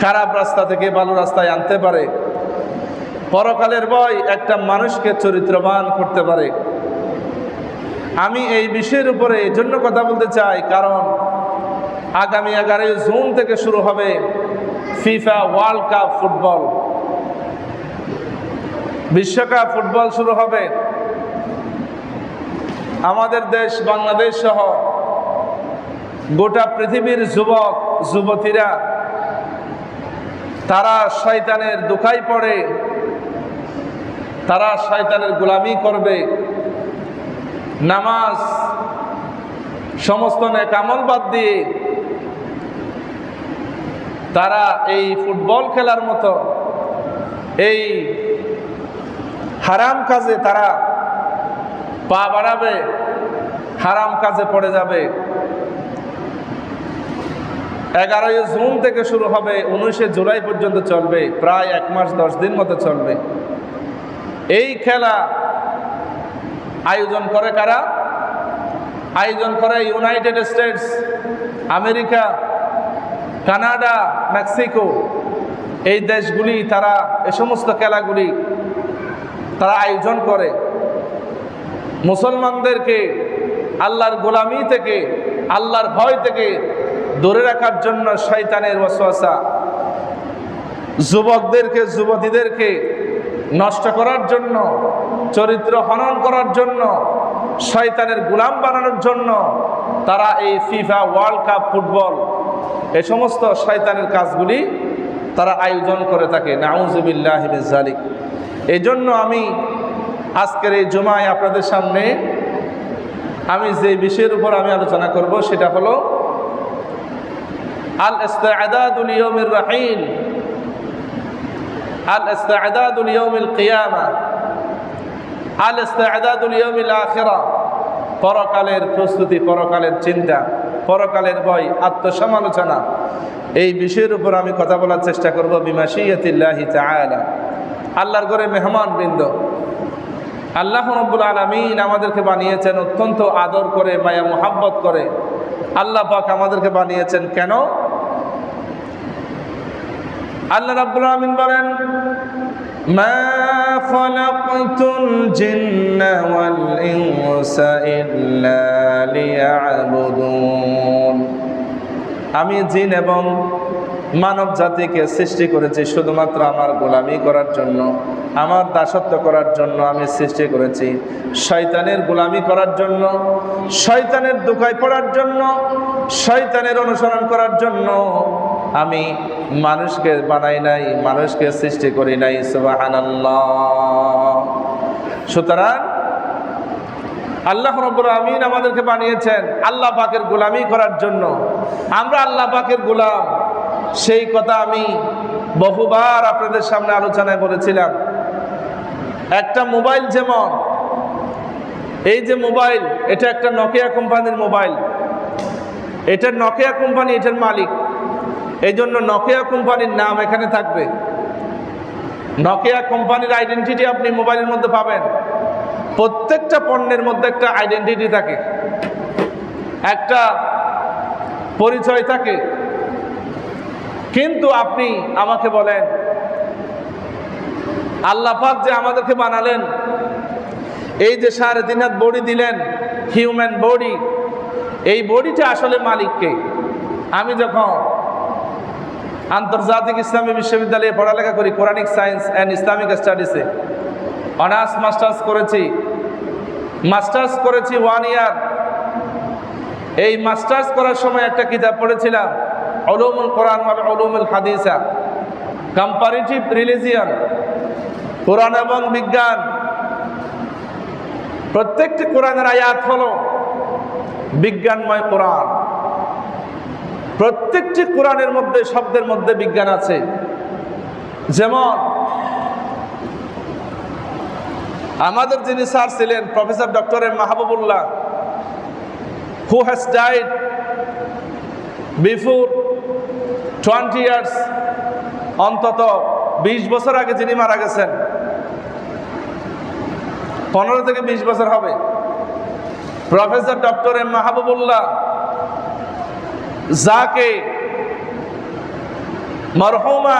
খারাপ রাস্তা থেকে ভালো রাস্তায় আনতে পারে। পরকালের ভয় একটা মানুষকে চরিত্রবান করতে পারে। আমি এই বিষয়ের উপরে এই জন্য কথা বলতে চাই, কারণ আগামী 11 জুন থেকে শুরু হবে ফিফা ওয়ার্ল্ড কাপ ফুটবল, বিশ্বকাপ ফুটবল শুরু হবে। আমাদের দেশ বাংলাদেশ সহ গোটা পৃথিবীর যুবক যুবতীরা তারা শয়তানের দোকায় পড়ে, তারা শয়তানের গোলামি করবে। নামাজ সমস্ত নেক আমল বাদ দিয়ে তারা এই ফুটবল খেলার মতো এই হারাম কাজে তারা পা বাড়াবে, হারাম কাজে পড়ে যাবে। 11 জুন থেকে শুরু হবে, 19 জুলাই পর্যন্ত চলবে, প্রায় 1 মাস 10 দিন মতো চলবে। এই খেলা আয়োজন করে কারা? আয়োজন করে United states, America, Canada, Mexico. এই দেশগুলি তারা এ সমস্ত খেলাগুলি তারা আয়োজন করে মুসলমানদেরকে আল্লাহর গোলামি থেকে, আল্লাহর ভয় থেকে দূরে রাখার জন্য। শয়তানের ওয়াসওয়াসা যুবকদেরকে যুবতীদেরকে নষ্ট করার জন্য, চরিত্র হনন করার জন্য, শয়তানের গোলাম বানানোর জন্য তারা এই ফিফা ওয়ার্ল্ড কাপ ফুটবল এই সমস্ত শয়তানের কাজগুলি তারা আয়োজন করে থাকে। নাউযুবিল্লাহি মিন যালিক। এই জন্য আমি আজকের এই জুমায় আপনাদের সামনে আমি যে বিষয়ের উপর আমি আলোচনা করব সেটা হলো আল ইস্তিআদাদু লিয়াউমির রাহিল, আল ইস্তিআদাদু লিয়াউমিল কিয়ামা, আল ইস্তিআদাদু লিয়াউমিল আখিরা। পরকালের প্রস্তুতি, পরকালের চিন্তা, পরকালের ভয়, আত্মসমালোচনা, এই বিষয়ের উপর আমি কথা বলার চেষ্টা করব বিমাশিয়াতিল্লাহি তাআলা। আল্লাহর ঘরে মেহমান বৃন্দ, আল্লাহ রাব্বুল আলামিন আমাদেরকে বানিয়েছেন অত্যন্ত আদর করে, মায়া মোহাব্বত করে। আল্লাহ পাক আমাদেরকে বানিয়েছেন কেন? আল্লাহ রাব্বুল আলামিন বলেন, মা খালাকতুল জিন্না ওয়াল ইনসা ইল্লা লিয়াবুদুন। আমি জিন এবং মানব জাতিকে সৃষ্টি করেছি শুধুমাত্র আমার গোলামি করার জন্য, আমার দাসত্ব করার জন্য আমি সৃষ্টি করেছি। শয়তানের গোলামি করার জন্য, শয়তানের দোকায় পড়ার জন্য, শয়তানের অনুসরণ করার জন্য আমি মানুষকে বানাই নাই, মানুষকে সৃষ্টি করি নাই। সুবহানাল্লাহ। সুতরাং আল্লাহ রাব্বুল আমিন আমাদেরকে বানিয়েছেন আল্লাহ পাকের গোলামি করার জন্য। আমরা আল্লাহ পাকের গোলাম, সেই কথা আমি বহুবার আপনাদের সামনে আলোচনায় বলেছিলাম। একটা মোবাইল যেমন, এই যে মোবাইল, এটা একটা নকিয়া কোম্পানির মোবাইল, এটা নকিয়া কোম্পানি এটার মালিক, এই জন্য নকিয়া কোম্পানির নাম এখানে থাকবে। নকিয়া কোম্পানির আইডেন্টিটি আপনি মোবাইলের মধ্যে পাবেন। প্রত্যেকটা পণ্যের মধ্যে একটা আইডেন্টিটি থাকে, একটা পরিচয় থাকে। কিন্তু আপনি আমাকে বলেন, আল্লাহ পাক যে আমাদেরকে বানালেন, এই যে 3.5 হাত বডি দিলেন, হিউম্যান বডি, এই বডিটা আসলে মালিককে। আমি যখন আন্তর্জাতিক ইসলামী বিশ্ববিদ্যালয়ে পড়ালেখা করি, কোরআনিক সায়েন্স অ্যান্ড ইসলামিক স্টাডিজে অনার্স মাস্টার্স করেছি, মাস্টার্স করেছি 1 ইয়ার। এই মাস্টার্স করার সময় একটা কিতাব পড়েছিলাম, উলুমুল কোরআন ওয়াল উলুমুল হাদিসা, কম্পারেটিভ রিলিজিয়ন, কোরআন এবং বিজ্ঞান। প্রত্যেকটি কোরআনের আয়াত হলো বিজ্ঞানময় কোরআন। প্রত্যেকটি কোরআনের মধ্যে, শব্দের মধ্যে বিজ্ঞান আছে। যেমন আমাদের যিনি স্যার ছিলেন professor doctor M Mahbubullah, who has died before 20 years, অন্তত 20 বছর আগে যিনি মারা গেছেন, 15 থেকে 20 বছর হবে। প্রফেসর ডক্টর এম মাহবুবুল্লাহ, যাকে মরহুমা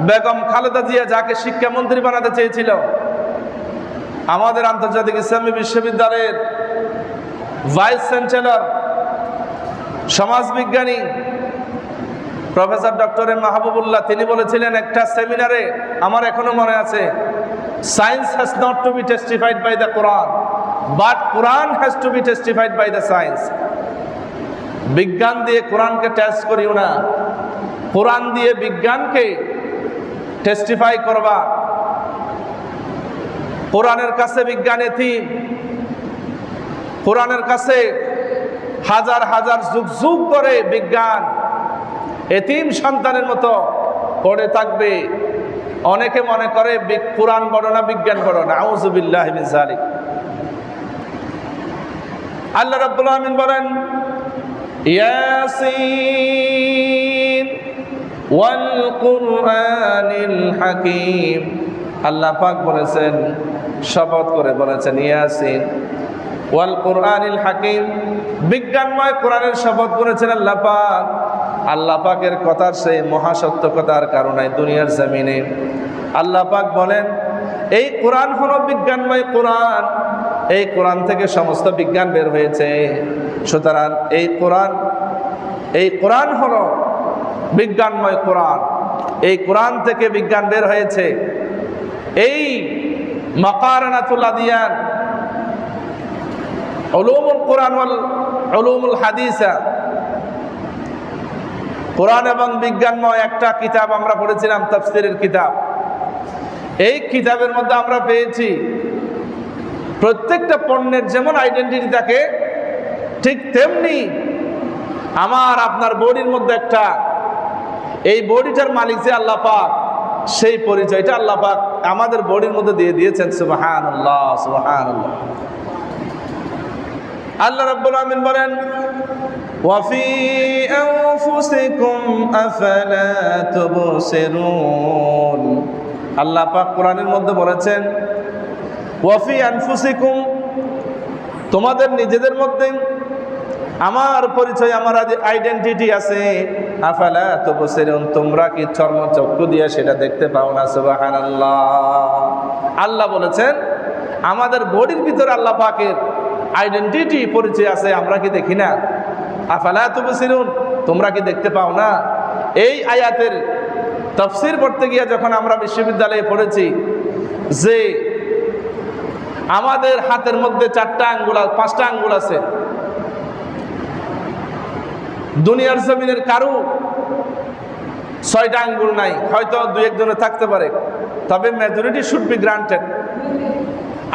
বেগম খালেদা জিয়া যাকে শিক্ষামন্ত্রী বানাতে চেয়েছিল, আমাদের আন্তর্জাতিক ইসলামী বিশ্ববিদ্যালয়ের ভাইস চ্যান্সেলর, সমাজবিজ্ঞানী প্রফেসর ডক্টর এম মাহবুবুল্লাহ, তিনি বলেছিলেন একটা সেমিনারে, আমার এখনো মনে আছে, science has not to be testified by the Quran, but Quran has to be testified by the science. বিজ্ঞান দিয়ে কোরআনকে টেস্ট করিও না, কোরআন দিয়ে বিজ্ঞানকে টেস্টিফাই করবা। কোরআনের কাছে বিজ্ঞান এতিম, কোরআনের কাছে হাজার হাজার যুগ যুগ করে বিজ্ঞান এতিম সন্তানের মতো পড়ে থাকবে। অনেকে মনে করে কোরআন বড় না বিজ্ঞান বড় না, আউযু বিল্লাহি মিন যালিক। আল্লাহ রাব্বুল আলামিন বলেন ইয়াসিন ওয়াল কুরআনিল হাকীম। আল্লাহ পাক বলেছেন, শপথ করে বলেছেন ইয়াসিন ওয়াল কুরআনিল হাকীম, বিজ্ঞানময় কোরআনের শপথ করেছেন আল্লাহ পাক। আল্লাহ পাকের কথার সেই মহাসত্যকতার কারণে দুনিয়ার জমিনে আল্লাহ পাক বলেন এই কোরআন হলো বিজ্ঞানময় কোরআন, এই কোরআন থেকে সমস্ত বিজ্ঞান বের হয়েছে। সুতরাং এই কোরআন হলো বিজ্ঞানময় কোরআন, এই কোরআন থেকে বিজ্ঞান বের হয়েছে। এই মাকারানাতুল আদিয়ান, উলুমুল কোরআন ওয়াল উলুমুল হাদিসা, কোরআন এবং বিজ্ঞানময় একটা কিতাব আমরা পড়েছিলাম, তাফসীরের কিতাব। এই কিতাবের মধ্যে আমরা পেয়েছি প্রত্যেকটা পণ্যের যেমন আইডেন্টিটি থাকে, ঠিক তেমনি আমার আপনার বডির মধ্যে একটা, এই বডিটার মালিক যে আল্লাহ পাক, সেই পরিচয়টা আল্লাহ পাক আমাদের বডির মধ্যে দিয়ে দিয়েছেন। সুবহানাল্লাহ, সুবহানাল্লাহ। আল্লাহ রাব্বুল আমিন বলেন ওয়াফি আনফুসিকুম আফালা তুবসিরুন। আল্লাহ পাক কোরআনের মধ্যে বলেছেন ওয়াফি আনফুসিকুম, তোমাদের নিজেদের মধ্যে আমার পরিচয়, আমার আইডেন্টিটি আছে। আফালা তুবসিরুন, তোমরা কি চর্মচক্ষু দিয়ে সেটা দেখতে পাও না? সুবহানাল্লাহ। আল্লাহ বলেছেন আমাদের বডির ভিতরে আল্লাহ পাকের আইডেন্টিটি, পরিচয় আছে, আমরা কি দেখি না? আফালা তুবসিরুন, তোমরা কি দেখতে পাও না? এই আয়াতের তাফসীর পড়তে গিয়ে যখন আমরা বিশ্ববিদ্যালয়ে পড়েছি যে আমাদের হাতের মধ্যে 4টা আঙ্গুল, 5টা আঙ্গুল আছে, দুনিয়ার জমিনের কারো 6টা আঙ্গুল নাই, হয়তো 2-1 থাকতে পারে, তবে মেজরিটি শুড বি গ্রান্টেড।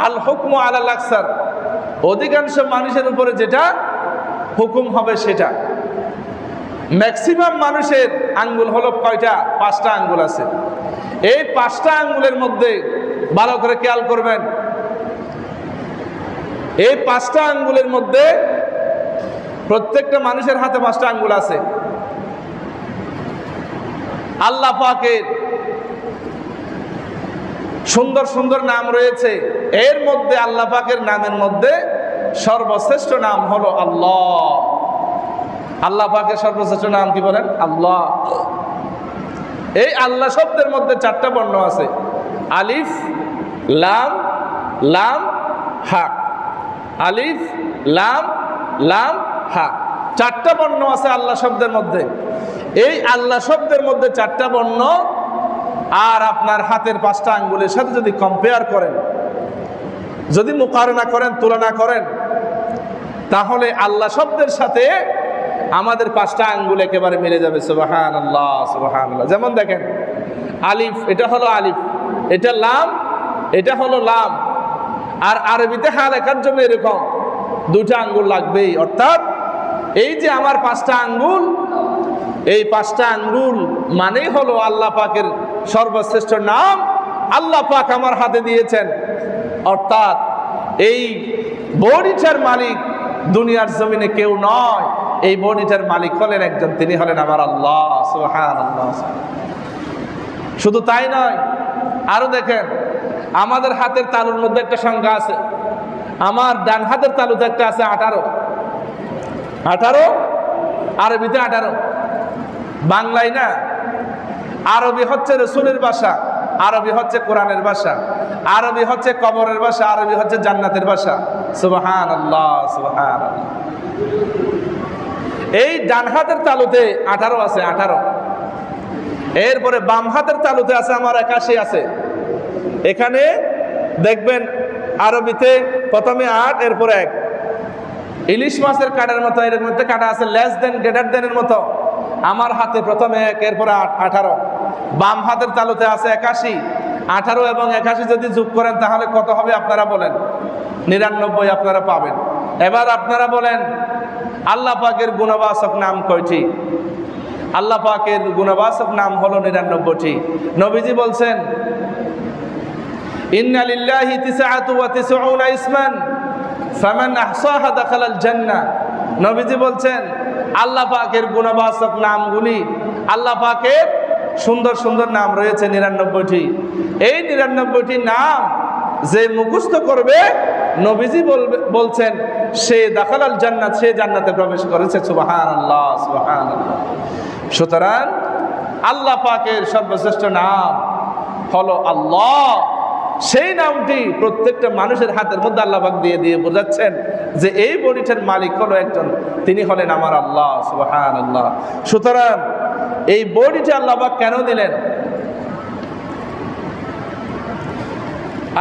আল হুকমু আলাল আকসার, অধিকাংশ মানুষের উপরে যেটা হুকুম হবে সেটা। ম্যাক্সিমাম মানুষের আঙ্গুল হলো কয়টা? 5টা আঙ্গুল আছে। এই 5টা আঙ্গুলের মধ্যে ভালো করে খেয়াল করবেন, এই 5টা আঙ্গুলের মধ্যে প্রত্যেকটা মানুষের হাতে 5টা আঙ্গুল আছে। আল্লাহ পাকের সুন্দর সুন্দর নাম রয়েছে, এর মধ্যে আল্লাহ পাকের নামের মধ্যে সর্বশ্রেষ্ঠ নাম হলো আল্লাহ। আল্লাহ পাকের সর্বশ্রেষ্ঠ নাম কি বলেন? আল্লাহ। এই আল্লাহ শব্দের মধ্যে 4টা বর্ণ আছে, আলিফ লাম লাম হা। আলিফ লাম লাম হা, 4টা বর্ণ আছে আল্লাহ শব্দের মধ্যে। এই আল্লাহ শব্দের মধ্যে 4টা বর্ণ আর আপনার হাতের 5টা আঙ্গুলের সাথে যদি কম্পেয়ার করেন, যদি মুকারনা করেন, তুলনা করেন, তাহলে আল্লাহ শব্দের সাথে আমাদের 5টা আঙ্গুল একেবারে মিলে যাবে। সুবহানাল্লাহ, সুবহানাল্লাহ। যেমন দেখেন আলিফ, এটা হলো আলিফ, এটা লাম, এটা হলো লাম। আর আরবিতে হা লেখার জন্য এরকম 2টা আঙ্গুল লাগবেই। অর্থাৎ এই যে আমার 5টা আঙ্গুল, এই 5টা আঙ্গুল মানেই হলো আল্লাহ পাকের সর্বশ্রেষ্ঠ নাম আল্লাহ পাক আমার হাতে দিয়েছেন। অর্থাৎ এই বডিটার মালিক দুনিয়ার জমিনে কেউ নয়, এই বডিটার মালিক হলেন একজন, তিনি হলেন আমার আল্লাহ। সুবহানাল্লাহ। শুধু তাই নয়, আরো দেখেন আমাদের হাতের তালুর মধ্যে একটা সংখ্যা আছে। আমার ডান হাতের তালুতে একটা আছে 18, আরবিতে 18, বাংলায় না। আরবি হচ্ছে রসুলের ভাষা, আরবি হচ্ছে কোরআনের ভাষা, আরবি হচ্ছে কবরের ভাষা, আরবি হচ্ছে জান্নাতের ভাষা। সুবহানাল্লাহ, সুবহানাল্লাহ। এই ডান হাতের তালুতে 18 আছে, 18। এরপরে বাম হাতের তালুতে আছে আমার 81 আছে। এখানে দেখবেন আরবিতে প্রথমে 8, এরপরে 1। ইলিশ মাছের কাটার মতো এর মধ্যে কাটা আছে, লেস দেন গ্রেটার দেনের মতো। আমার হাতে প্রথমে 1, এরপরে 8, 18। বাম হাতের তালুতে আছে 81। 18 এবং 81 যদি যোগ করেন তাহলে কত হবে আপনারা বলেন? 99 আপনারা পাবেন। এবার আপনারা বলেন আল্লাহ পাকের গুণবাচক নাম কয়টি? আল্লাহ পাকের গুণবাচক নাম হলো 99টি। নবীজি বলছেন ইন্না লিল্লাহি 99 ইসমান ফামান আহসাহা দাখালাল জান্নাহ। নবীজি বলছেন আল্লাহ পাকের গুণবাচক নামগুলি, আল্লাহ পাকের সুন্দর সুন্দর নাম রয়েছে 99টি। এই 99টি নাম যে মুখস্থ করবে, নবীজি বলছেন সে দাখালাল জান্নাত, সে জান্নাতে প্রবেশ করেছে। সুবহানাল্লাহ, সুবহানাল্লাহ। সুতরাং আল্লাহ পাকের সর্বশ্রেষ্ঠ নাম হলো আল্লাহ। সেই নামটি প্রত্যেকটা মানুষের হাতের মধ্যে আল্লাহ পাক দিয়ে দিয়ে বোঝাচ্ছেন যে এই বডিটার মালিক হলো একজন, তিনি হলেন আমার আল্লাহ। সুবহানাল্লাহ। সুতরাং এই বডিটা আল্লাহ পাক কেন দিলেন?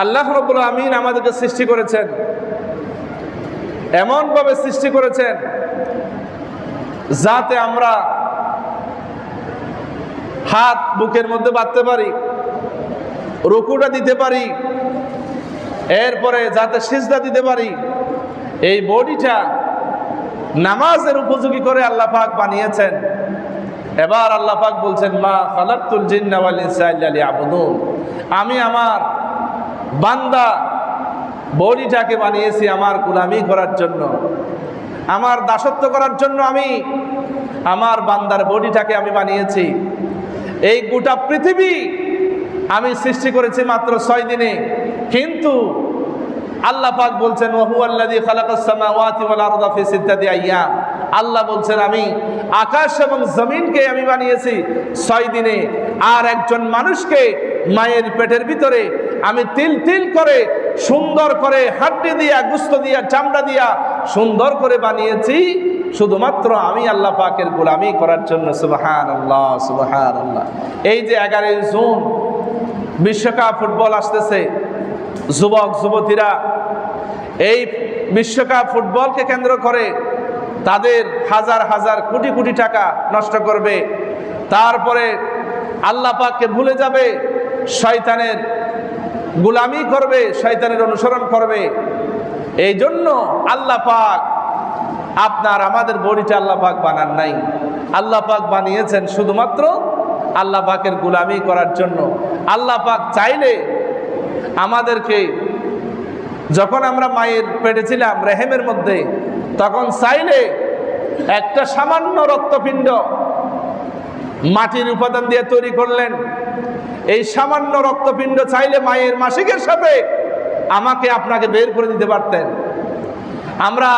আল্লাহ রাব্বুল আমিন আমাদেরকে সৃষ্টি করেছেন, এমন ভাবে সৃষ্টি করেছেন যাতে আমরা হাত বুকের মধ্যে বাঁধতে পারি, রুকুটা দিতে পারি, এরপরে যাতে সিজদা দিতে পারি। এই বডিটা নামাজের উপযোগী করে আল্লাহ পাক বানিয়েছেন। এবার আল্লাহ পাক বলছেন মা খালাকতুল জিন্না ওয়াল ইনসা ইল্লা লিয়াবুদুন। আমি আমার বান্দা বডিটাকে বানিয়েছি আমার গোলামি করার জন্য, আমার দাসত্ব করার জন্য। আমি আমার বান্দার বডিটাকে আমি বানিয়েছি। এই গোটা পৃথিবী আমি সৃষ্টি করেছি মাত্র 6 দিনে, কিন্তু আল্লাহ পাক বলছেন ওয়া হুয়াল্লাযী খালাকাস সামাওয়াতি ওয়াল আরদা ফি সিত্তাতি আইয়াম। আল্লাহ বলছেন আমি আকাশ এবং জমিনকে আমি বানিয়েছি 6 দিনে, আর একজন মানুষকে মায়ের পেটের ভিতরে আমি তিল তিল করে সুন্দর করে হাড্ডি দিয়া, গোশত দিয়া, চামড়া দিয়া সুন্দর করে বানিয়েছি শুধুমাত্র আমি আল্লাহ পাকের গোলামি করার জন্য। সুবহানাল্লাহ, সুবহানাল্লাহ। এই যে 11 জুন বিশ্বকাপ ফুটবল আসতেছে, যুবক যুবতীরা এই বিশ্বকাপ ফুটবলকে কেন্দ্র করে তাদের হাজার হাজার কোটি কোটি টাকা নষ্ট করবে, তারপরে আল্লাহ পাককে ভুলে যাবে, শয়তানের গোলামি করবে, শয়তানের অনুসরণ করবে। এই জন্য আল্লাহ পাক আপনার আমাদের বডিটা আল্লাহ পাক বানান নাই, আল্লাহ পাক বানিয়েছেন শুধুমাত্র আল্লাহ পাকের গোলামি করার জন্য। আল্লাহ পাক চাইলে আমাদেরকে, যখন আমরা মায়ের পেটে ছিলাম রেহেমের মধ্যে, তখন চাইলে একটা সামান্য রক্তপিণ্ড মাটির উপাদান দিয়ে তৈরি করলেন। এই সামান্য রক্তপিণ্ড চাইলে মায়ের মাসিকের সাথে আমাকে আপনাকে বের করে দিতে পারতেন। আমরা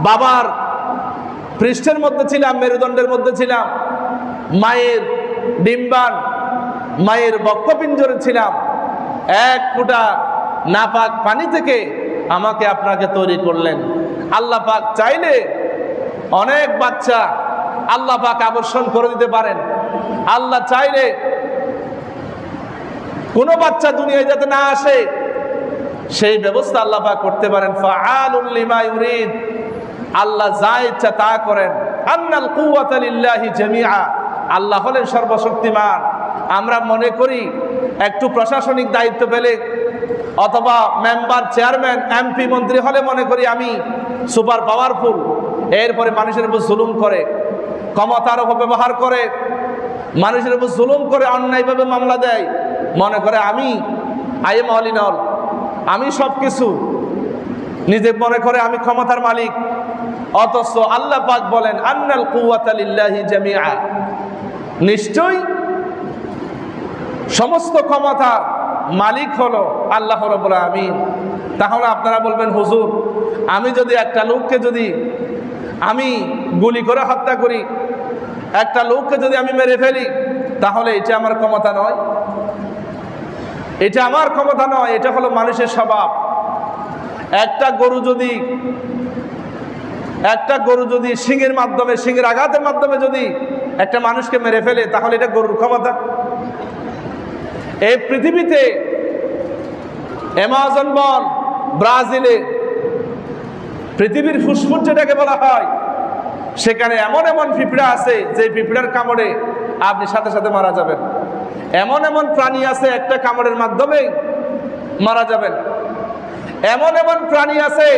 বাবার পৃষ্ঠের মধ্যে ছিলাম, মেরুদণ্ডের মধ্যে ছিলাম, মায়ের ডিম্বান, মায়ের বক্ষপিঞ্জরে ছিলাম। এক ফোঁটা নাপাক পানি থেকে আমাকে আপনাকে তৈরি করলেন। আল্লাহ পাক চাইলে অনেক বাচ্চা আল্লাহ পাক আবর্ষণ করে দিতে পারেন। আল্লাহ চাইলে কোনো বাচ্চা দুনিয়ায় যাতে না আসে সেই ব্যবস্থা আল্লাহ পাক করতে পারেন। ফাআলুল লিমা ইউরিদ। আল্লাহ যা ইচ্ছা তা করেন। আন্নাল কুওয়াতা লিল্লাহি জামিআ। আল্লাহ হলেন সর্বশক্তিমান। আমরা মনে করি একটু প্রশাসনিক দায়িত্ব পেলে অথবা মেম্বার, চেয়ারম্যান, এমপি, মন্ত্রী হলে মনে করি আমি সুপার পাওয়ারফুল। এরপরে মানুষের উপর জুলুম করে, ক্ষমতার অপব্যবহার করে, মানুষের উপর জুলুম করে, অন্যায়ভাবে মামলা দেয়, মনে করে আমি এম অল ইন অল, আমি সব কিছু, নিজে মনে করে আমি ক্ষমতার মালিক। অথচ আল্লাহ পাক বলেন আন্নাল কুওয়াতা লিল্লাহি জামিআ। নিশ্চয়ই সমস্ত ক্ষমতার মালিক হলো আল্লাহ রাব্বুল আমিন। তাহলে আপনারা বলবেন হুজুর, আমি যদি একটা লোককে যদি আমি গুলি করে হত্যা করি, একটা লোককে যদি আমি মেরে ফেলি, তাহলে এটা আমার ক্ষমতা নয়, এটা আমার ক্ষমতা নয়, এটা হলো মানুষের স্বভাব। একটা গরু যদি শিংয়ের মাধ্যমে, শিংয়ের আঘাতের মাধ্যমে যদি একটা মানুষকে মেরে ফেলে, তাহলে এটা গরুর ক্ষমতা? এই পৃথিবীতে অ্যামাজন বন, ব্রাজিলে পৃথিবীর ফুসফুস যেটাকে বলা হয়, সেখানে এমন এমন পিঁপড়া আছে যে পিঁপড়ার কামড়ে আপনি সাথে সাথে মারা যাবেন। এমন এমন প্রাণী আছে একটা কামড়ের মাধ্যমে মারা যাবেন। এমন এমন প্রাণী আছে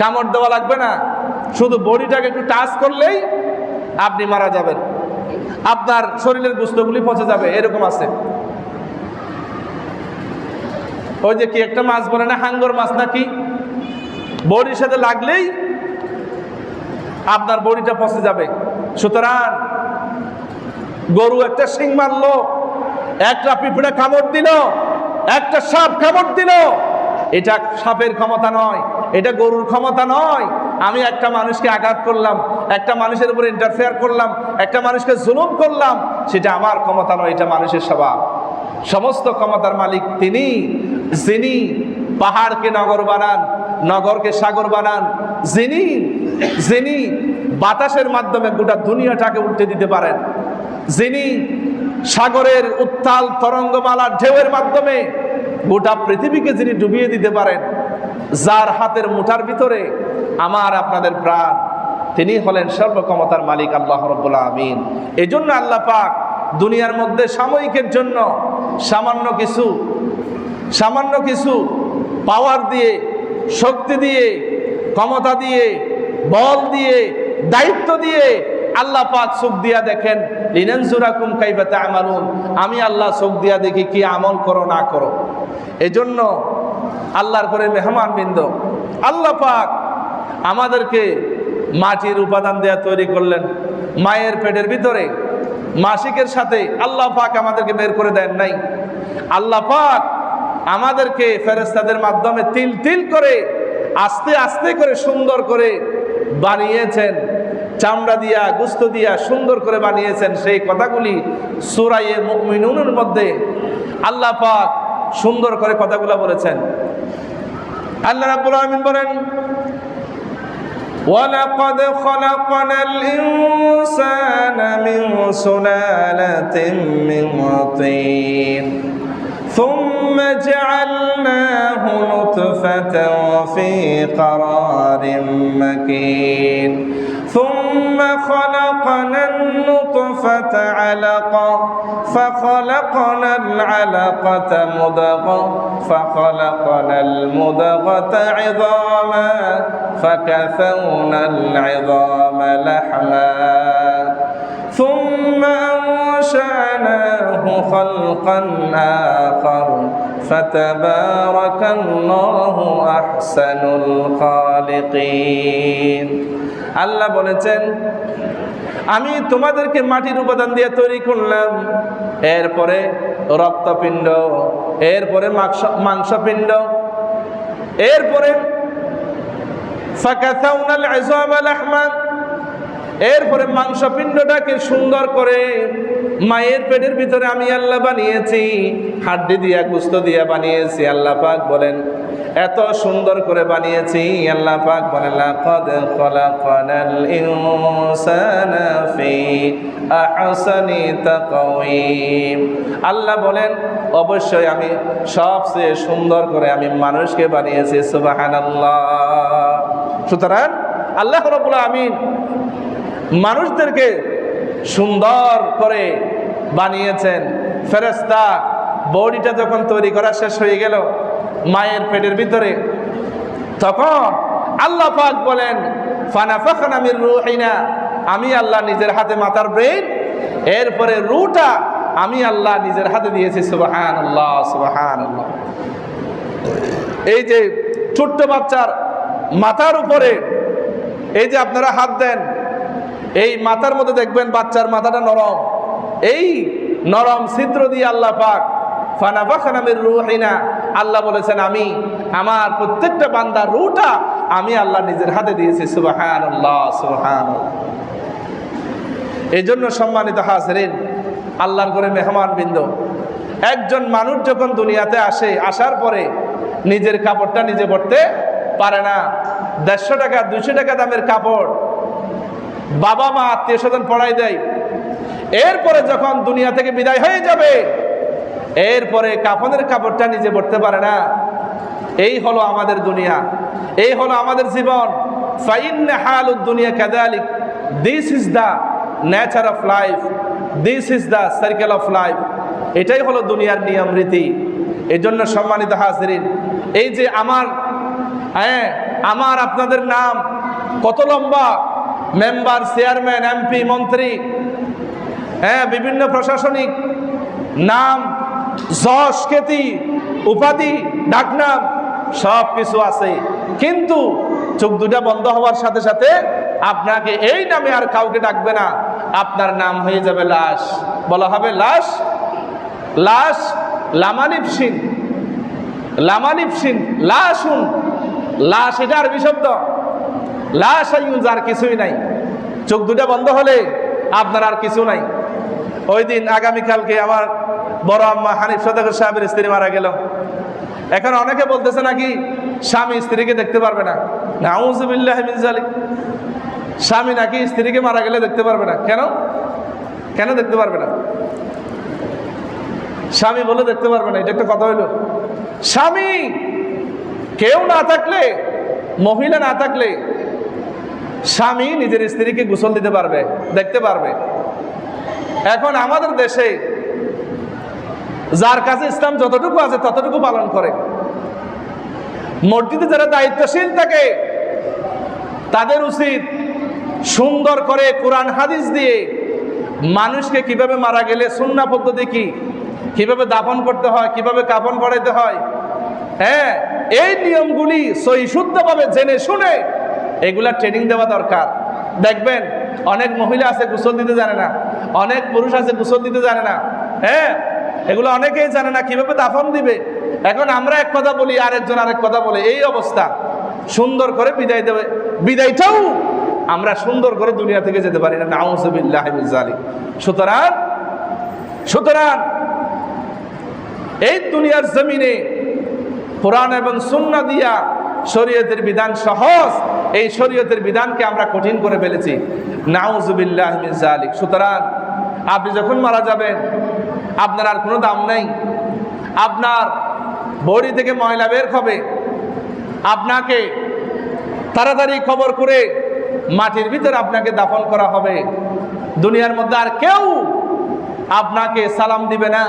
কামড় দেওয়া লাগবে না, শুধু বডিটাকে একটু টাচ করলেই আপনি মারা যাবেন, আপনার শরীরের গোস্তগুলি পচে যাবে, এরকম আছে। ওই যে কি একটা মাছ বলে না, হাঙ্গর মাছ নাকি, বডির সাথে লাগলেই আপনার বডিটা পচে যাবে। সুতরাং গরু একটা শিং মারলো, একটা পিঁপড়ে কামড় দিল, একটা সাপ কামড় দিল, এটা সাপের ক্ষমতা নয়, এটা গরুর ক্ষমতা নয়। আমি একটা মানুষকে আঘাত করলাম, একটা মানুষের উপর ইন্টারফেয়ার করলাম, একটা মানুষকে জুলুম করলাম, সেটা আমার ক্ষমতা নয়, এটা মানুষের স্বভাব। সমস্ত ক্ষমতার মালিক তিনি, যিনি পাহাড়কে নগর বানান, নগরকে সাগর বানান, যিনি বাতাসের মাধ্যমে গোটা দুনিয়াটাকে উল্টে দিতে পারেন, যিনি সাগরের উত্তাল তরঙ্গমালার ঢেউয়ের মাধ্যমে গোটা পৃথিবীকে যিনি ডুবিয়ে দিতে পারেন, যার হাতের মুঠার ভিতরে আমার আপনাদের প্রাণ, তিনি হলেন সর্বক্ষমতার মালিক আল্লাহ রাব্বুল আলামিন। এই জন্য আল্লাহ পাক দুনিয়ার মধ্যে সাময়িকের জন্য সামান্য কিছু পাওয়ার দিয়ে, শক্তি দিয়ে, ক্ষমতা দিয়ে, বল দিয়ে, দায়িত্ব দিয়ে আল্লাহ পাক চোখ দিয়া দেখেন, লিনানজুরাকুম কাইফা তা'মালুন, আমি আল্লাহ চোখ দিয়া দেখি কি আমল করো না করো। এজন্য আল্লাহর করে মেহমানবৃন্দ, আল্লাহ পাক আমাদেরকে মাটির উপাদান দেয়া তৈরি করলেন। মায়ের পেটের ভিতরে মাসিকের সাথে আল্লাহ পাক আমাদেরকে বের করে দেন নাই। আল্লাহ পাক আমাদেরকে ফেরেশতাদের মাধ্যমে তিল তিল করে, আস্তে আস্তে করে, সুন্দর করে বানিয়েছেন, চামড়া দিয়া, গোশত দিয়া সুন্দর করে বানিয়েছেন। সেই কথাগুলি সূরা মুমিনুনের মধ্যে আল্লাহ পাক সুন্দর করে কথাগুলো বলেছেন। আল্লাহ রাব্বুল আলামিন বলেন, وَلَقَدْ خَلَقْنَا الْإِنسَانَ مِنْ سُلَالَةٍ مِنْ طِينٍ ثُمَّ جَعَلْنَاهُ نُطْفَةً فِي قَرَارٍ مَكِينٍ ثم خلقنا النطفة علقة فخلقنا العلقة مضغة فخلقنا المضغة عظاما فكسونا العظام لحما ثم أنشأناه خلقا آخر فتبارك الله أحسن الخالقين। আল্লাহ বলেছেন, আমি তোমাদেরকে মাটির উপাদান দিয়ে তৈরি করলাম, এরপরে রক্তপিণ্ড, এরপরে মাংসপিণ্ড, এরপরে ফাকাসাউনাল ইযামা লাহমা, এরপরে মাংসপিণ্ডটাকে সুন্দর করে মায়ের পেটের ভিতরে আমি আল্লাহ বানিয়েছি, হাড্ডি দিয়া, গোশত দিয়া বানিয়েছি। আল্লাহ পাক বলেন, এত সুন্দর করে বানিয়েছি। আল্লাহ পাক বলেন, লাকাদ খালাকনাল ইনসানা ফি আহসানি তাকওয়িম। আল্লাহ বলেন, অবশ্যই আমি সবচেয়ে সুন্দর করে আমি মানুষকে বানিয়েছি। সুবহানাল্লাহ। সুতরাং আল্লাহ রাব্বুল আমিন মানুষদেরকে সুন্দর করে বানিয়েছেন। ফেরেশতা বডিটা যখন তৈরি করা শেষ হয়ে গেল মায়ের পেটের ভিতরে, তখন আল্লাহ পাক বলেন, ফানাফাখনা মির রূহিনা, আমি আল্লাহ নিজের হাতে মাথার ব্রেন, এরপরে রূহটা আমি আল্লাহ নিজের হাতে দিয়েছি। সুবহানাল্লাহ, সুবহানাল্লাহ। এই যে ছোট্ট বাচ্চার মাথার উপরে এই যে আপনারা হাত দেন, এই মাথার মধ্যে দেখবেন বাচ্চার মাথাটা নরম, এই নরম ছিদ্র দিয়ে আল্লাহ পাক ফানাফাখনা মির রূহিনা, আল্লাহ বলেছেন আমি আমার প্রত্যেকটা বান্দার রূহটা আমি আল্লাহ নিজের হাতে দিয়েছি। সুবহানাল্লাহ, সুবহানাল্লাহ। এই জন্য সম্মানিত হাজিরিন, আল্লাহর ঘরে মেহমান বৃন্দ, একজন মানুষ যখন দুনিয়াতে আসে, আসার পরে নিজের কাপড়টা নিজে পরতে পারে না। 150 টাকা 200 টাকা দামের কাপড় বাবা মা আত্মীয় স্বজন পড়াই দেয়। এরপরে যখন দুনিয়া থেকে বিদায় হয়ে যাবে, এরপরে কাফনের কাপড়টা নিজে পরতে পারে না। এই হলো আমাদের দুনিয়া, এই হলো আমাদের জীবন। ফাইন্না হালুদ দুনিয়া কাযালিক, this is the nature of life, this is the circle of life. এটাই হলো দুনিয়ার নিয়ম রীতি। এই জন্য সম্মানিত হাজিরিন, এই যে আমার আপনাদের নাম কত লম্বা, মেম্বার, চেয়ারম্যান, এমপি, মন্ত্রী, বিভিন্ন প্রশাসনিক নাম, যশ, খ্যাতি, উপাধি, ডাকনাম সব কিছু আছে, কিন্তু চোখ দুটা বন্ধ হওয়ার সাথে সাথে আপনাকে এই নামে আর কাউকে ডাকবে না। আপনার নাম হয়ে যাবে লাশ। বলা হবে লাশ, লাশ, লামানিফসিন, লামানিফসিন, লাশুন, লাশ এটা আরবি শব্দ। লাশ আইউন, যার কিছুই নাই। চোখ দুটা বন্ধ হলে আপনার আর কিছু নাই। ওই দিন আগামীকালকে আমার বড় আম্মা হানিফ সওদাগর সাহেবের স্ত্রী মারা গেল। এখন অনেকে বলতেছে নাকি স্বামী স্ত্রীকে দেখতে পারবে না। নাউযুবিল্লাহি মিন যালিক। স্বামী নাকি স্ত্রীকে মারা গেলে দেখতে পারবে না। কেন কেন দেখতে পারবে না? স্বামী বলে দেখতে পারবে না, এটা একটা কথা হইল? স্বামী কেউ না থাকলে, মহিলা না থাকলে স্বামী নিজের স্ত্রীকে গোসল দিতে পারবে, দেখতে পারবে। এখন আমাদের দেশে যার কাছে ইসলাম যতটুকু আছে ততটুকু পালন করে। মসজিদে যারা দায়িত্বশীল থাকে তাদের উচিত সুন্দর করে কোরআন হাদিস দিয়ে মানুষকে কিভাবে মারা গেলে সুন্নাহ পদ্ধতি কি, কিভাবে দাফন করতে হয়, কিভাবে কাফন পড়াইতে হয়, এই নিয়মগুলি সহিশুদ্ধভাবে জেনে শুনে এগুলা ট্রেনিং দেওয়া দরকার। দেখবেন অনেক মহিলা আছে গোসল দিতে জানে না, অনেক পুরুষ আছে গোসল দিতে জানে না। এগুলো অনেকেই জানে না কিভাবে দাফন দিবে। এখন আমরা এক কথা বলি, আরেকজন আরেক কথা বলে, এই অবস্থা। সুন্দর করে বিদায় দেবে, বিদায়টাও আমরা সুন্দর করে দুনিয়া থেকে যেতে পারি না। নাউযুবিল্লাহি মিন যালিক। সুতরাং এই দুনিয়ার জমিনে কোরআন এবং সুন্নাহ দিয়া শরীয়তের বিধান সহজ, এই শরীয়তের বিধানকে আমরা কঠিন করে ফেলেছি। নাউযুবিল্লাহি মিন যালিক। সুতরাং আপনি যখন মারা যাবেন আপনার আর কোনো দাম নেই। আপনার বডি থেকে ময়লা বের হবে, আপনাকে তাড়াতাড়ি কবর করে মাটির ভিতরে আপনাকে দাফন করা হবে। দুনিয়ার মধ্যে আর কেউ আপনাকে সালাম দিবে না,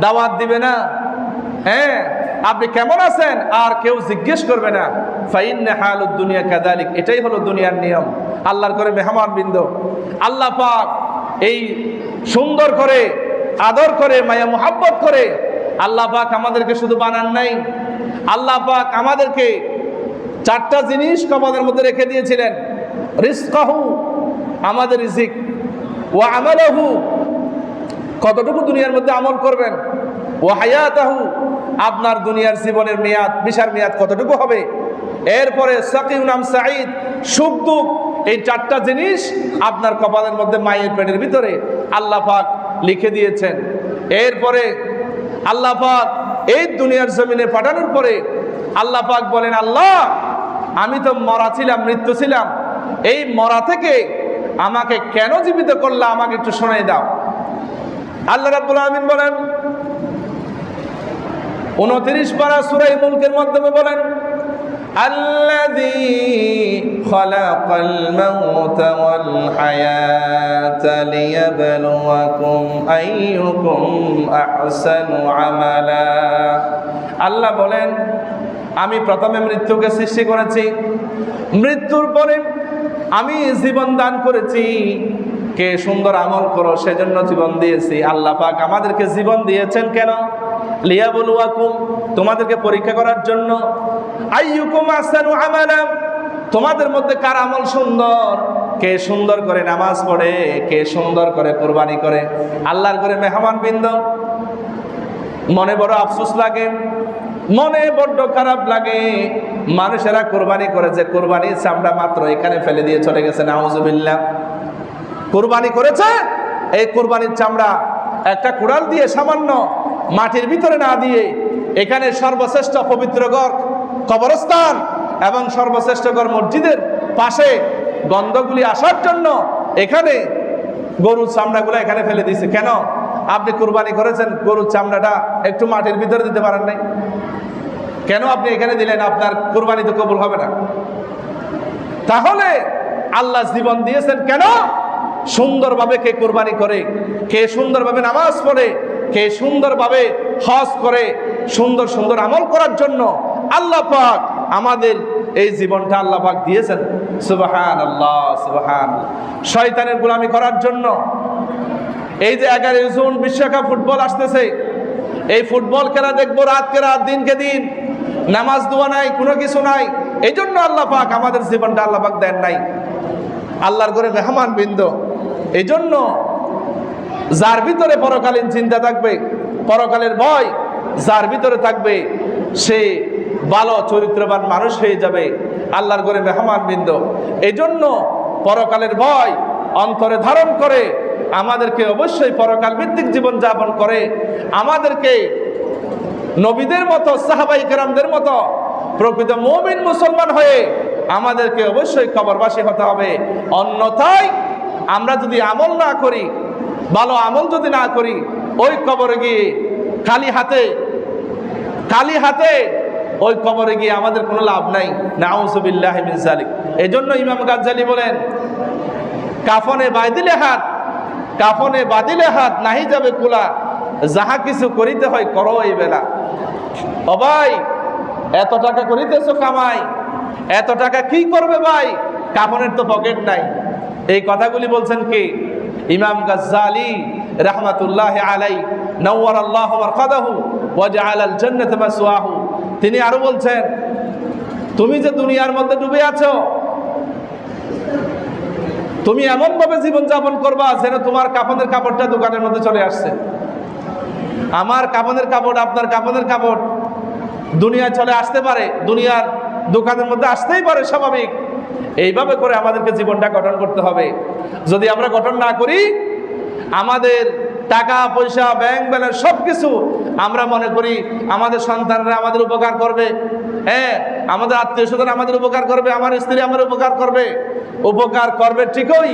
দাওয়াত দিবে না, আপনি কেমন আছেন আর কেউ জিজ্ঞেস করবে না। ফাইন্না হালুদ দুনিয়া কাযালিক। এটাই হলো দুনিয়ার নিয়ম। আল্লাহর করে মেহমান বৃন্দ, আল্লাহ পাক এই সুন্দর করে আদর করে মায়া মুহাব্বত করে আল্লাহ পাক আমাদেরকে শুধু বানান নাই, আল্লাহ পাক আমাদেরকে 4টা জিনিস কবরের মধ্যে রেখে দিয়েছিলেন। রিজকাহু, আমাদের রিজিক, ওয়া আমালাহু, কতটুকু দুনিয়ার মধ্যে আমল করবেন, ওয়া হায়াতাহু, আপনার দুনিয়ার জীবনের মেয়াদ, বিশার মেয়াদ কতটুকু হবে। এরপরে সাকিউন আম সাঈদ, সুখ দুঃখ, এই 4টা জিনিস আপনার কপালের মধ্যে মায়ের পেটের ভিতরে আল্লাহ পাক লিখে দিয়েছেন। এরপরে আল্লাহ পাক এই দুনিয়ার জমিনে পাঠানোর পরে আল্লাহ পাক বলেন, আল্লাহ আমি তো মরা ছিলাম, মৃত্যু ছিলাম, এই মরা থেকে আমাকে কেন জীবিত করলা, আমাকে একটু শোনাই দাও। আল্লাহ রাব্বুল আলামিন বলেন 29 পারা সূরা মুলকের মাধ্যমে বলেন, আল্লাযী খালাকাল মাউতা ওয়াল হায়াতা লিয়াবলুয়াকুম আইয়ুকুম আহসানু আমালা। আল্লাহ বলেন, আমি প্রথমে মৃত্যুকে সৃষ্টি করেছি, মৃত্যুর পরে আমি জীবন দান করেছি, কে সুন্দর আমল করো সেজন্য জীবন দিয়েছি। আল্লাহ পাক আমাদেরকে জীবন দিয়েছেন কেন? লিয়াবলুয়াকুম, তোমাদেরকে পরীক্ষা করার জন্য। আইয়ুকুম আহসানু আমালা, তোমাদের মধ্যে কার আমল সুন্দর, কে সুন্দর করে নামাজ পড়ে, কে সুন্দর করে কুরবানি করে। আল্লাহর ঘরে মেহমান বৃন্দ, মনে বড় আফসোস লাগে, মনে বড্ড খারাপ লাগে, মানুষেরা কুরবানি করেছে, কুরবানির চামড়া মাত্র এখানে ফেলে দিয়ে চলে গেছে। নাউযুবিল্লাহ। কুরবানি করেছে, এই কুরবানির চামড়া একটা কুড়াল দিয়ে সামান্য মাটির ভিতরে না দিয়ে এখানে সর্বশ্রেষ্ঠ পবিত্র ঘর কবরস্থান এবং সর্বশ্রেষ্ঠ ঘর মসজিদের পাশে গন্ধগুলি আসার জন্য এখানে গরুর চামড়াগুলো এখানে ফেলে দিয়েছে। কেন? আপনি কুরবানি করেছেন, গরুর চামড়াটা একটু মাটির ভিতরে দিতে পারেন নাই? কেন আপনি এখানে দিলেন? আপনার কুরবানি তো কবুল হবে না। তাহলে আল্লাহ জীবন দিয়েছেন কেন? সুন্দরভাবে কে কুরবানি করে, কে সুন্দরভাবে নামাজ পড়ে, কে সুন্দরভাবে হজ করে, সুন্দর সুন্দর আমল করার জন্য আল্লাহ পাক আমাদের এই জীবনটা আল্লাহ পাক দিয়েছেন। সুবহানাল্লাহ, সুবহানাল্লাহ। শয়তানের গোলামি করার জন্য এই যে 11 জুন বিশ্বকাপ ফুটবল আসতেছে, এই ফুটবল খেলা দেখবো রাতকে রাত, দিনকে দিন, নামাজ দোয়া নাই, কোনো কিছু নাই। এই জন্য আল্লাহ পাক আমাদের জীবনটা আল্লাহ পাক দেন নাই। আল্লাহর ঘরে মেহমান বৃন্দ, এই জন্য যার ভিতরে পরকালীন চিন্তা থাকবে, পরকালের ভয় যার ভিতরে থাকবে, সে ভালো চরিত্রবান মানুষ হয়ে যাবে। আল্লাহর ঘরে মেহমান বৃন্দ, এই জন্য পরকালের ভয় অন্তরে ধারণ করে আমাদেরকে অবশ্যই পরকাল ভিত্তিক জীবন যাপন করে আমাদেরকে নবীদের মতো, সাহাবায়ে কেরামদের মতো প্রকৃত মুমিন মুসলমান হয়ে আমাদেরকে অবশ্যই কবরবাসী হতে হবে। অন্যথায় আমরা যদি আমল না করি, ভালো আমল যদি না করি, ওই কবরে গিয়ে খালি হাতে ওই কবরে গিয়ে আমাদের কোনো লাভ নাই। নাউযুবিল্লাহি মিন যালিক। এজন্য ইমাম গাজ্জালী বলেন, কাফনে বাঁধিলে হাত নাহি যাবে কুলা, যাহা কিছু করিতে হয় করো এই বেলা। ও ভাই, এত টাকা করিতেছো কামাই, এত টাকা কি করবে ভাই? কাফনের তো পকেট নাই। এই কথাগুলি বলছেন কি? ইমাম গাজ্জালী রাহমাতুল্লাহি আলাইহি, নাওয়ারাল্লাহু মারকাদাহু ওয়া জাআলাল জান্নাতা মাসওয়াহু। তিনি আরো বলছেন, তুমি যে দুনিয়ার মধ্যে ডুবে আছো, তুমি এমন ভাবে জীবন যাপন করবা যেন তোমার কাফনের কাপড়টা দোকানের মধ্যে চলে আসছে। আমার কাফনের কাপড়, আপনার কাফনের কাপড় দুনিয়ায় চলে আসতে পারে, দুনিয়ার দোকানের মধ্যে আসতেই পারে, স্বাভাবিক। এইভাবে করে আমাদেরকে জীবনটা গঠন করতে হবে। যদি আমরা গঠন না করি, আমাদের টাকা পয়সা, ব্যাংক ব্যালেন্স সবকিছু আমরা মনে করি আমাদের সন্তানরা আমাদের উপকার করবে, হ্যাঁ, আমাদের আত্মীয় স্বজন আমাদের উপকার করবে, আমার স্ত্রী আমার উপকার করবে ঠিকই।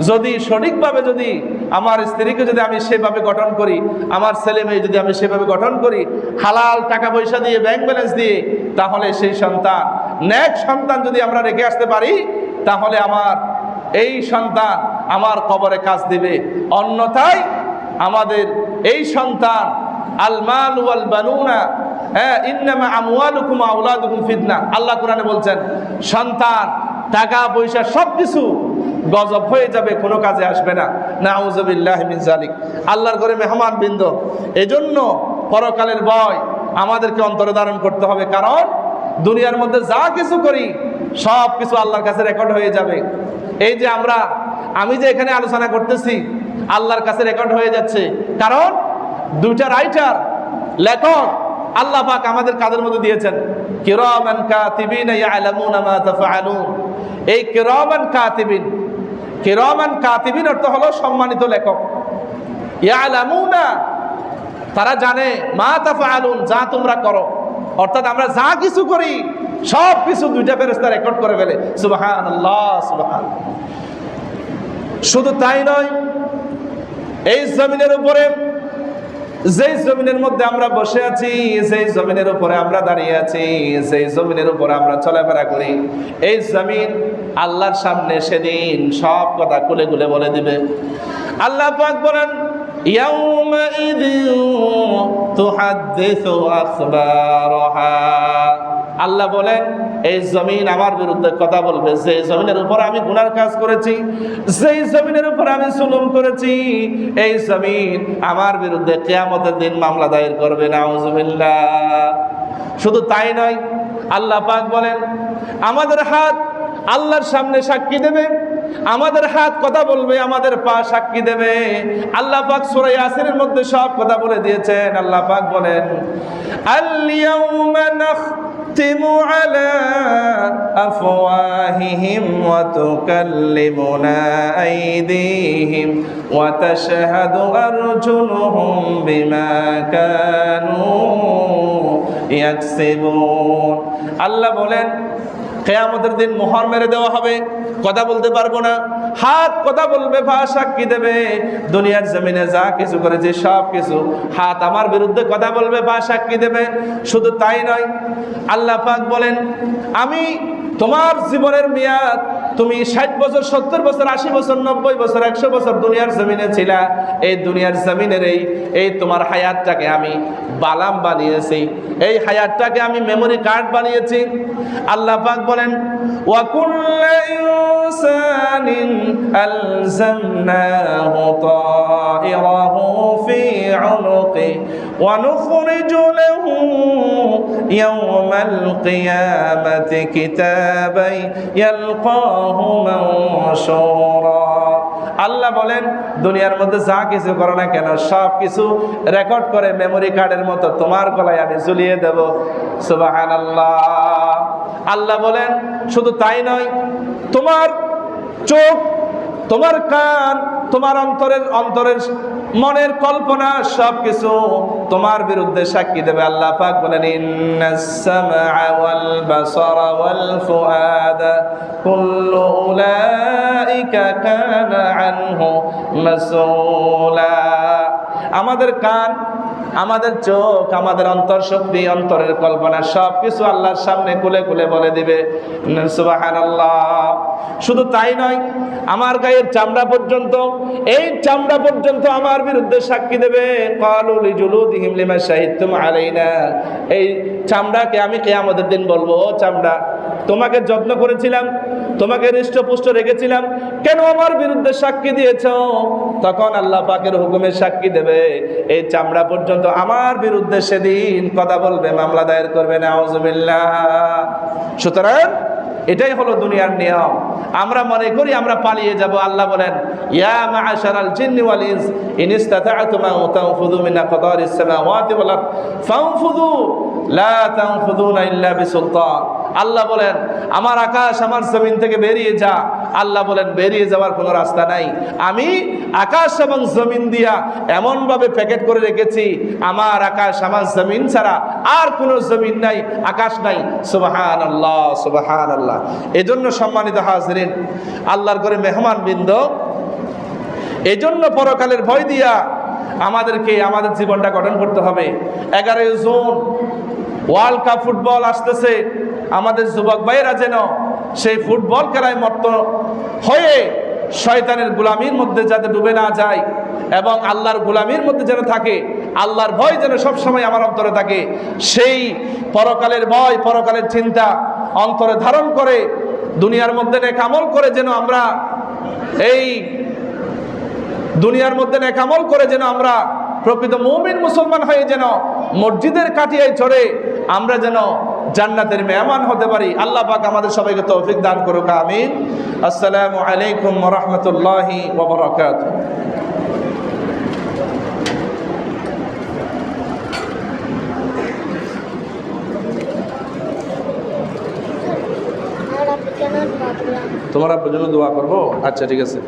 যদি সঠিকভাবে, যদি আমার স্ত্রীকে যদি আমি সেভাবে গঠন করি, আমার ছেলে মেয়ে যদি আমি সেভাবে গঠন করি, হালাল টাকা পয়সা দিয়ে, ব্যাংক ব্যালেন্স দিয়ে, তাহলে সেই সন্তান, নেক সন্তান যদি আমরা রেখে আসতে পারি, তাহলে আমার এই সন্তান আমার কবরে কাজ দিবে। অন্যথায় আমাদের এই সন্তান, আল মাল ওয়াল বানুনা ইন্নামা আমওয়ালুকুম ওয়া আওলাদুকুম ফিতনা। আল্লাহ কোরআনে বলছেন, সন্তান, টাকা পয়সা সবকিছু গজব হয়ে যাবে, কোনো কাজে আসবে না। নাউযুবিল্লাহি মিন যালিক। আল্লাহর ঘরে মেহমান বৃন্দ, এজন্য পরকালের ভয় আমাদেরকে অন্তরে ধারণ করতে হবে। কারণ দুনিয়ার মধ্যে যা কিছু করি সব কিছু আল্লাহর কাছে রেকর্ড হয়ে যাবে। এই যে আমি যে এখানে আলোচনা করতেছি, আল্লাহর কাছে রেকর্ড হয়ে যাচ্ছে। কারণ দুইটা রাইটার, লেখক আল্লাহ পাক আমাদের কাদের মধ্যে দিয়েছেন, কিরামান কাতিবিন ইয়ালামুনা মা তাফআলুন। এই কিরামান কাতিবিন অর্থ হলো সম্মানিত লেখক। ইয়ালামুনা, তারা জানে, মা তাফআলুন, যা তোমরা করো। অর্থাৎ আমরা যা কিছু করি সব কিছু দুইটা ফেরেশতা রেকর্ড করে ফেলে। সুবহানাল্লাহ, সুবহানাল্লাহ। শুধু তাই নয়, এই জমিনের উপরে, যেই জমিনের মধ্যে আমরা বসে আছি, যেই জমিনের উপরে আমরা দাঁড়িয়ে আছি, যেই জমিনের উপরে আমরা চলাফেরা করি, এই জমিন আল্লাহর সামনে সেদিন সব কথা খুলে খুলে বলে দিবে। আল্লাহ পাক বলেন, ইয়াউমাইযিন তুহাদ্দিসু আখবারাহা। আল্লাহ বলেন, এই জমিন আমার বিরুদ্ধে কথা বলবে। যে জমিনের উপর আমি গুনার কাজ করেছি, যেই জমিনের উপর আমি জুলুম করেছি, এই জমিন আমার বিরুদ্ধে কিয়ামতের দিন মামলা দায়ের করবে। নাউযুবিল্লাহ। শুধু তাই নয়, আল্লাহ পাক বলেন, আমাদের হাত আল্লাহর সামনে সাক্ষী দেবে, আমাদের হাত কথা বলবে, আমাদের পা সাক্ষী দেবে। আল্লাহ পাক সূরা ইয়াসিনের মধ্যে সব কথা বলে দিয়েছেন। আল্লাহ পাক বলেন, আল ইয়াউমা نختم على أفواههم وتكلمنا أيديهم وتشهد أرجلهم بما كانوا يكسبون আল্লাহ বলেন কিয়ামতের দিন মোহর মেরে দেওয়া হবে, কথা বলতে পারবো না। হাত কথা বলবে, পা সাক্ষী দেবে। দুনিয়ার জমিনে যা কিছু করেছে সব কিছু হাত আমার বিরুদ্ধে কথা বলবে, পা সাক্ষী দেবে। শুধু তাই নয়, আল্লাহ পাক বলেন আমি তোমার জীবনের মেয়াদ, তুমি 60 বছর 70 বছর 80 বছর 90 বছর 100 বছর দুনিয়ার জমিনে ছিলা, এই দুনিয়ার জমিনের এই তোমার হায়াতটাকে আমি বালাম বানিয়েছি, এই হায়াতটাকে আমি মেমোরি কার্ড বানিয়েছি। আল্লাহ পাক বলেন ওয়া কুল্লু ইনসানিন আলজামনাহু তাইরাহু ফি উনুকি ওয়া নুখরিজু লাহু ইয়াওমাল কিয়ামাতি কিতাবান ইয়ালকাহু মানশুরা। আল্লাহ বলেন দুনিয়ার মধ্যে যা কিছু করো না কেন সব কিছু রেকর্ড করে মেমোরি কার্ডের মতো তোমার গলায় আমি ঝুলিয়ে দেব। সুবহানাল্লাহ। আল্লাহ বলেন শুধু তাই নয়, তোমার চোখ, তোমার কান, তোমার অন্তরের মনের কল্পনা সবকিছু তোমার বিরুদ্ধে সাক্ষী দেবে। আল্লাহ পাক বলেন ইন্নাস সামআ ওয়াল বাসারা ওয়াল ফুআদা কুল্লু উলাইকা কানা আনহু মাসউলা। আমাদের কান, আমাদের চোখ, আমাদের অন্তর শক্তি, অন্তরের কল্পনা সবকিছু আল্লাহর সামনে খুলে খুলে বলে দিবে। সুবহানাল্লাহ। শুধু তাই নয়, আমার গায়ের চামড়া পর্যন্ত, এই চামড়া পর্যন্ত আমার বিরুদ্ধে সাক্ষী দেবে। ক্বালু লিজুলুদিহিম লিমা শাহিদতুম আলাইনা। এই চামড়াকে আমি কিয়ামতের দিন বলবো, ও চামড়া, তোমাকে যত্ন করেছিলাম, তোমাকে হৃষ্টপুষ্ট রেখেছিলাম, কেন আমার বিরুদ্ধে সাক্ষী দিয়েছ? তখন আল্লাহ পাকের হুকুমে সাক্ষী দেবে। এই চামড়া পর্যন্ত আমার বিরুদ্ধে সেদিন কথা বলবে, মামলা দায়ের করবে। নাউযুবিল্লাহ। সুতরাং এটাই হলো দুনিয়ার নিয়ম। আমরা মনে করি আমরা পালিয়ে যাব। আল্লাহ বলেন ইয়া মাআশারাল জিন্নি ওয়াল ইনস ইন ইসতাতা'তুম আন তানফুযু মিন আকতারিস সামাওয়াতি ওয়াল আরদ ফানফুযু লা তানফুযুনা ইল্লা বিসুলতান। আল্লাহ বলেন আমার আকাশ আমার জমিন থেকে বেরিয়ে যা। আল্লাহ বলেন বেরিয়ে যাওয়ার কোনো রাস্তা নাই। আমি আকাশ এবং জমিন দিয়া এমনভাবে প্যাকেট করে রেখেছি, আমার আকাশ আমার জমিন ছাড়া আর কোনো জমিন নাই, আকাশ নাই। সুবহানাল্লাহ, সুবহানাল্লাহ। এজন্য সম্মানিত হাজিরিন, আল্লাহর ঘরে মেহমান বৃন্দ, এজন্য পরকালের ভয় দিয়া আমাদেরকে আমাদের জীবনটা গঠন করতে হবে। 11 জুন ওয়ার্ল্ড কাপ ফুটবল আসতেছে। আমাদের যুবক ভাইয়েরা যেন সেই ফুটবল খেলায় মত্ত হয়ে শয়তানের গোলামির মধ্যে যাতে ডুবে না যায় এবং আল্লাহর গোলামির মধ্যে যেন থাকে, আল্লাহর ভয় যেন সবসময় আমার অন্তরে থাকে। সেই পরকালের ভয়, পরকালের চিন্তা অন্তরে ধারণ করে দুনিয়ার মধ্যে নেক আমল করে যেন আমরা এই দুনিয়ার মধ্যে নেক আমল করে যেন আমরা প্রকৃত মুমিন মুসলমান হয়ে যেন মসজিদের কাঠিয়ায় চড়ে আমরা যেন জান্নাতের মেহমান হতে পারি। আল্লাহ পাক আমাদের সবাইকে তৌফিক দান করুক। আমিন। আসসালামু আলাইকুম ওয়া রাহমাতুল্লাহি ওয়া বারাকাতুহু। তোমার আপনার জন্য দোয়া করবো? আচ্ছা, ঠিক আছে।